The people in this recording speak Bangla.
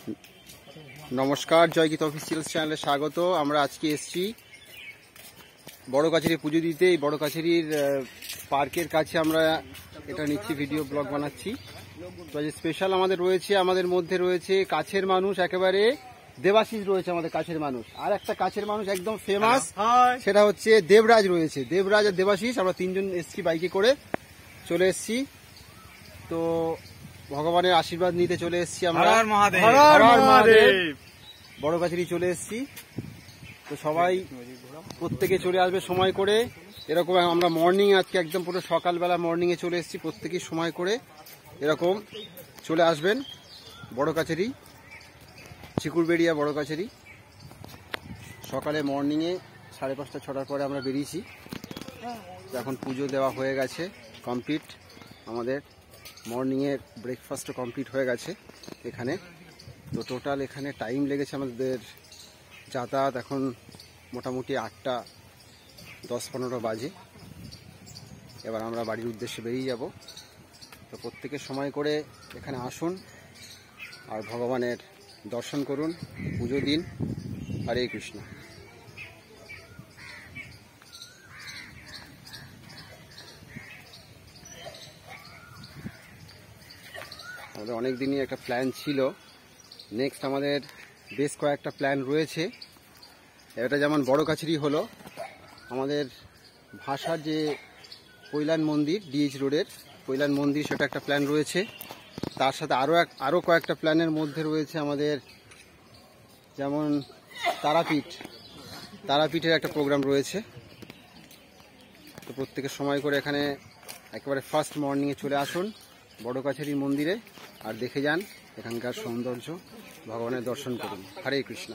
नमस्कार जयगीत ऑफिशियल चैनल स्वागत। আমরা আজকে এসেছি বড় কাছারি পুজো দিতে। এই বড় কাছারির পার্কের কাছে আমরা এটা নিচ্ছি, ভিডিও ব্লগ বানাচ্ছি। তো আজ স্পেশাল আমাদের রয়েছে, আমাদের মধ্যে রয়েছে কাছের মানুষ, একেবারে দেবাশিস রয়েছে আমাদের কাছের মানুষ। আর একটা কাছের মানুষ একদম ফেমাস, সেটা হচ্ছে দেবরাজ রয়েছে। দেবরাজ আর দেবাশিস, আমরা তিনজন এসেছি, বাইকে করে চলে এসেছি। তো ভগবানের আশীর্বাদ নিতে চলে এসেছি আমরা। বড় কাছারি চলে এসেছি। তো সবাই প্রত্যেকে চলে আসবে সময় করে। এরকম আমরা মর্নিং আজকে একদম পুরো সকালবেলা মর্নিংয়ে চলে এসেছি। প্রত্যেকেই সময় করে এরকম চলে আসবেন বড় কাছারি, চিকুরবেড়িয়া বড় কাছারি। সকালে মর্নিংয়ে 5:30 6টার পরে আমরা বেরিয়েছি। এখন পুজো দেওয়া হয়ে গেছে, কমপ্লিট। আমাদের মর্নিংয়ের ব্রেকফাস্টও কমপ্লিট হয়ে গেছে এখানে। তো টোটাল এখানে টাইম লেগেছে আমাদের যাতায়াত, এখন মোটামুটি 8টা 10-15 বাজে। এবার আমরা বাড়ির উদ্দেশ্যে বেরিয়ে যাব। তো প্রত্যেকে সময় করে এখানে আসুন আর ভগবানের দর্শন করুন, পুজো দিন। হরে কৃষ্ণ। আমাদের অনেক দিনই একটা প্ল্যান ছিল, নেক্সট আমাদের বেশ কয়েকটা প্ল্যান রয়েছে। এটা যেমন বড় কাছারি হলো, আমাদের ভাষার যে কৈলান মন্দির, ডিএইচ রোডের কৈলান মন্দির, সেটা একটা প্ল্যান রয়েছে। তার সাথে আরও কয়েকটা প্ল্যানের মধ্যে রয়েছে আমাদের, যেমন তারাপীঠের একটা প্রোগ্রাম রয়েছে। তো প্রত্যেকের সময় করে এখানে একেবারে ফার্স্ট মর্নিংয়ে চলে আসুন বড় কাছারি মন্দিরে, আর দেখে যান এখানকার সৌন্দর্য, ভগবানের দর্শন করুন। হরে কৃষ্ণ।